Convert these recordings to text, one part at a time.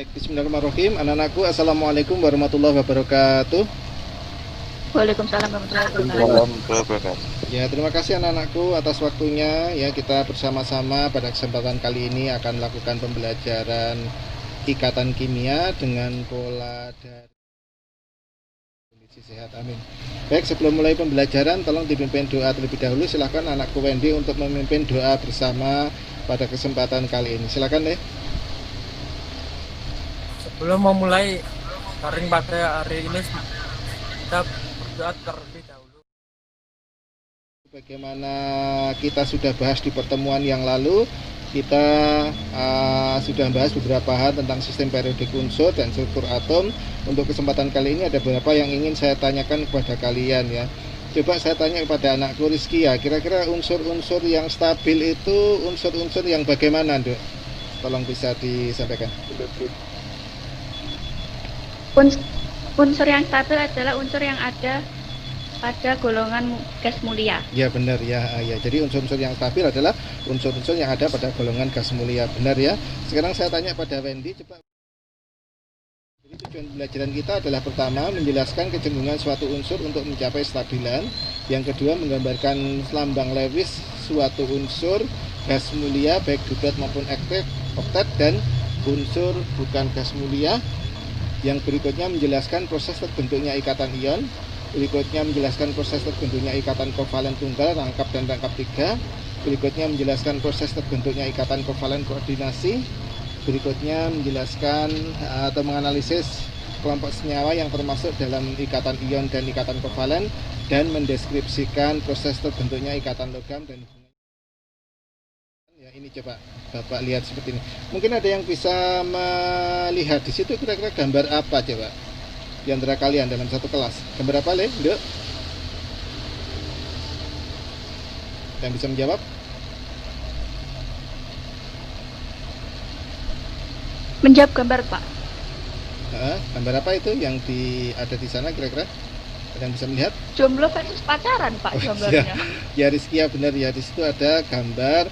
Baik, bismillahirrahmanirrahim. Anak-anakku, assalamualaikum warahmatullahi wabarakatuh. Waalaikumsalam warahmatullahi wabarakatuh. Warahmatullahi wabarakatuh. Ya, terima kasih anak-anakku atas waktunya. Ya, kita bersama-sama pada kesempatan kali ini akan melakukan pembelajaran ikatan kimia dengan pola dari kondisi sehat. Amin. Baik, sebelum mulai pembelajaran, tolong dipimpin doa terlebih dahulu. Silakan anakku Wendy untuk memimpin doa bersama pada kesempatan kali ini. Silakan deh. Sebelum memulai sharing pada hari ini, kita berdoa terlebih dahulu. Bagaimana kita sudah bahas di pertemuan yang lalu, kita sudah bahas beberapa hal tentang sistem periodik unsur dan struktur atom. Untuk kesempatan kali ini ada beberapa yang ingin saya tanyakan kepada kalian ya. Coba saya tanya kepada anakku Rizky ya, kira-kira unsur-unsur yang stabil itu unsur-unsur yang bagaimana, Dok? Tolong bisa disampaikan. Unsur yang stabil adalah unsur yang ada pada golongan gas mulia. Ya benar ya, ya. Jadi unsur-unsur yang stabil adalah unsur-unsur yang ada pada golongan gas mulia, benar ya. Sekarang saya tanya pada Wendy, coba. Jadi tujuan pembelajaran kita adalah pertama menjelaskan kecenderungan suatu unsur untuk mencapai stabilan. Yang kedua menggambarkan lambang Lewis suatu unsur gas mulia baik dudet maupun oktet dan unsur bukan gas mulia. Yang berikutnya menjelaskan proses terbentuknya ikatan ion. Berikutnya menjelaskan proses terbentuknya ikatan kovalen tunggal, rangkap dan rangkap tiga. Berikutnya menjelaskan proses terbentuknya ikatan kovalen koordinasi. Berikutnya menjelaskan atau menganalisis kelompok senyawa yang termasuk dalam ikatan ion dan ikatan kovalen, dan mendeskripsikan proses terbentuknya ikatan logam dan ya, ini coba Bapak lihat seperti ini. Mungkin ada yang bisa melihat di situ kira-kira gambar apa coba? Di antara kalian dalam satu kelas. Gambar apa, Le? Dok? Yang bisa menjawab? Menjawab gambar, Pak. Gambar apa itu yang ada di sana kira-kira? Ada yang bisa melihat? Jomblo versus pacaran, Pak, gambarnya. Ya, Rizky, ya benar ya. Di situ ada gambar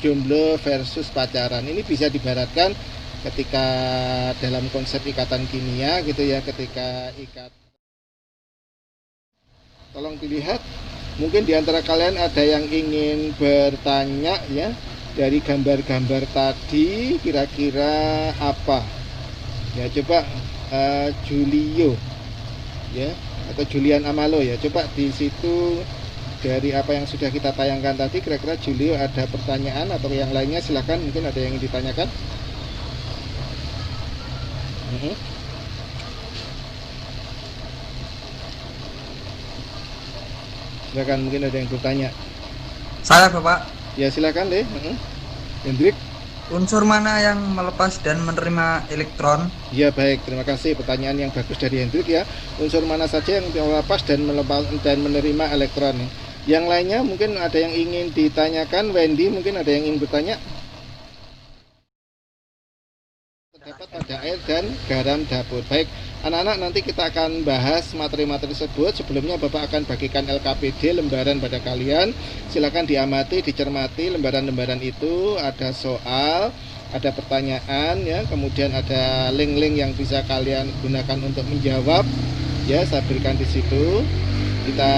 jomblo versus pacaran. Ini bisa dibaratkan ketika dalam konsep ikatan kimia gitu ya, ketika tolong dilihat, mungkin di antara kalian ada yang ingin bertanya ya, dari gambar-gambar tadi kira-kira apa ya, coba Julio ya, atau Julian Amalo ya, coba di situ dari apa yang sudah kita tayangkan tadi kira-kira Julio ada pertanyaan atau yang lainnya, silakan, mungkin ada yang ingin ditanyakan. Silakan, mungkin ada yang bertanya. Saya Bapak. Ya silakan deh. Hendrik. Unsur mana yang melepas dan menerima elektron? Ya baik, terima kasih pertanyaan yang bagus dari Hendrik ya. Unsur mana saja yang melepas dan menerima elektron? Yang lainnya mungkin ada yang ingin ditanyakan. Wendy, mungkin ada yang ingin bertanya. Terdapat pada air dan garam dapur. Baik, anak-anak, nanti kita akan bahas materi-materi tersebut. Sebelumnya Bapak akan bagikan LKPD lembaran pada kalian. Silakan diamati, dicermati lembaran-lembaran itu. Ada soal, ada pertanyaan ya, kemudian ada link-link yang bisa kalian gunakan untuk menjawab. Ya, saya berikan di situ. Kita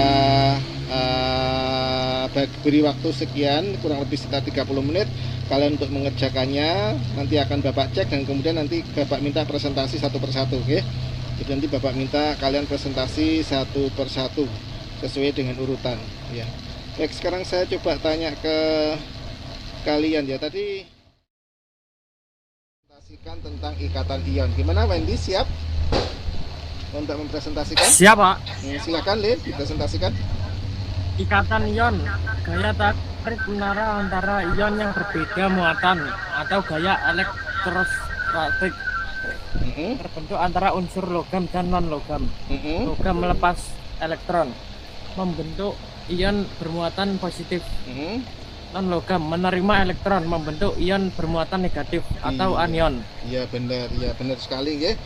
beri waktu sekian, kurang lebih sekitar 30 menit kalian untuk mengerjakannya. Nanti akan Bapak cek dan kemudian nanti Bapak minta presentasi satu persatu, oke? Jadi nanti Bapak minta kalian presentasi satu persatu sesuai dengan urutan ya. Baik, sekarang saya coba tanya ke kalian ya, tadi presentasikan tentang ikatan ion. Gimana Wendy, siap untuk mempresentasikan? Siap, Pak. Silakan, Le, dipresentasikan. Ikatan ion, gaya tarik menara antara ion yang berbeda muatan atau gaya elektrostatik terbentuk antara unsur logam dan non-logam. Logam melepas elektron, membentuk ion bermuatan positif. Non-logam menerima elektron, membentuk ion bermuatan negatif atau anion. Iya benar sekali ya.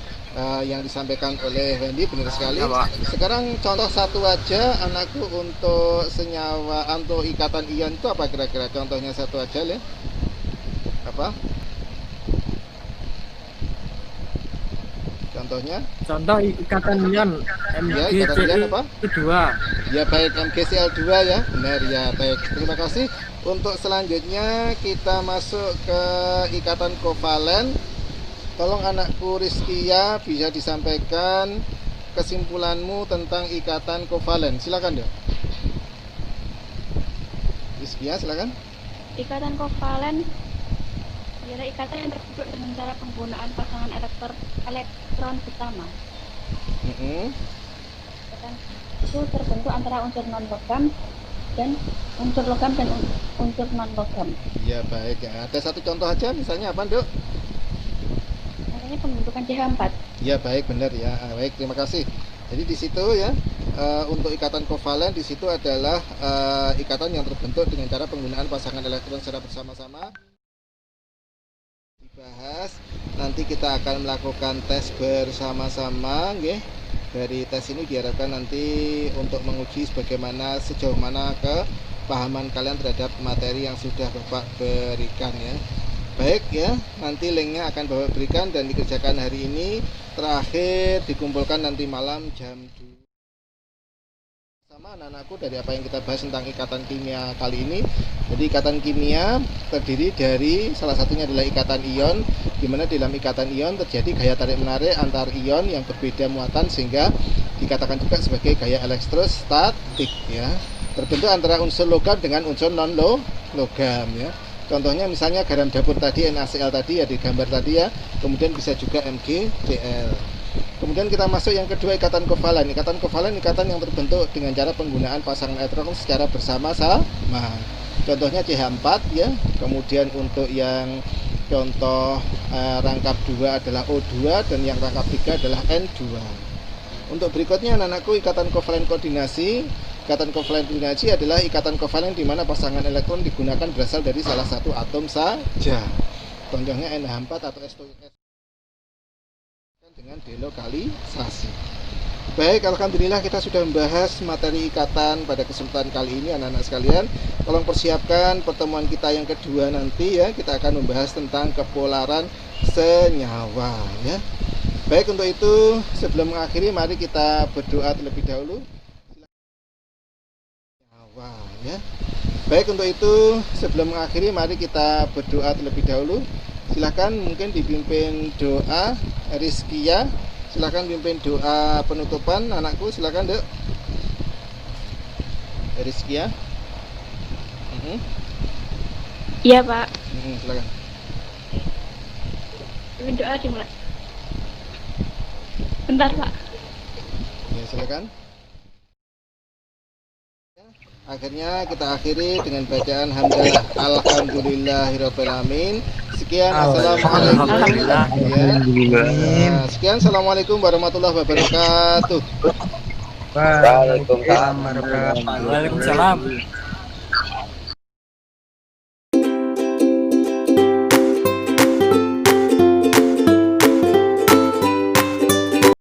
Yang disampaikan oleh Wendy benar sekali. Ya, Pak. Sekarang contoh satu aja anakku untuk senyawa, untuk ikatan ion itu apa kira-kira? Contohnya satu aja ya. Apa? Contohnya? Contoh ikatan ion Ya, ikatan ion apa? MgCl2. Ya baik, MgCl2 ya, benar ya. Baik, terima kasih. Untuk selanjutnya kita masuk ke ikatan kovalen. Tolong anakku Rizkia bisa disampaikan kesimpulanmu tentang ikatan kovalen. Silakan dok. Rizkia, silakan. Ikatan kovalen adalah ikatan yang terbentuk dengan cara penggunaan pasangan elektron utama. Ikatan itu terbentuk antara unsur non-logam dan unsur logam dan unsur non-logam. Ya baik ya. Ada satu contoh aja, misalnya apa dok? Misalnya pembentukan CH4. Ya baik, benar ya. Baik, terima kasih. Jadi di situ ya, untuk ikatan kovalen di situ adalah ikatan yang terbentuk dengan cara penggunaan pasangan elektron secara bersama-sama. Dibahas, nanti kita akan melakukan tes bersama-sama, nggih. Dari tes ini diharapkan nanti untuk menguji sebagaimana sejauh mana kepahaman kalian terhadap materi yang sudah Bapak berikan ya. Baik ya, nanti linknya akan Bapak berikan dan dikerjakan hari ini. Terakhir dikumpulkan nanti malam jam 2. Sama anak-anakku dari apa yang kita bahas tentang ikatan kimia kali ini. Jadi ikatan kimia terdiri dari salah satunya adalah ikatan ion, di mana dalam ikatan ion terjadi gaya tarik menarik antar ion yang berbeda muatan sehingga dikatakan juga sebagai gaya elektrostatik ya. Terbentuk antara unsur logam dengan unsur non logam ya. Contohnya misalnya garam dapur tadi NaCl tadi ya di gambar tadi ya. Kemudian bisa juga MgCl. Kemudian kita masuk yang kedua, ikatan kovalen. Ikatan kovalen ikatan yang terbentuk dengan cara penggunaan pasangan elektron secara bersama-sama. Contohnya CH4 ya. Kemudian untuk yang contoh rangkap 2 adalah O2 dan yang rangkap 3 adalah N2. Untuk berikutnya anak-anakku, ikatan kovalen koordinasi. Ikatan kovalen koordinasi adalah ikatan kovalen di mana pasangan elektron digunakan berasal dari salah satu atom saja. Contohnya NH4 atau S2 dengan delokalisasi. Baik, alhamdulillah kita sudah membahas materi ikatan pada kesempatan kali ini anak-anak sekalian. Tolong persiapkan pertemuan kita yang kedua nanti ya. Kita akan membahas tentang kepolaran senyawa ya. Baik, untuk itu sebelum mengakhiri mari kita berdoa terlebih dahulu. Senyawa ya. Baik, untuk itu sebelum mengakhiri mari kita berdoa terlebih dahulu. Silahkan mungkin dipimpin doa Rizkia. Silahkan pimpin doa penutupan anakku. Silahkan dok Rizkia. Iya Pak. Silahkan. Pimpin doa dimulai. Bentar Pak. Ya, silakan. Akhirnya kita akhiri dengan bacaan hamdalah alhamdulillahirabbil alamin. Sekian, assalamualaikum. Ya. Sekian, assalamualaikum warahmatullahi wabarakatuh. Waalaikumsalam warahmatullahi wabarakatuh. Waalaikumsalam.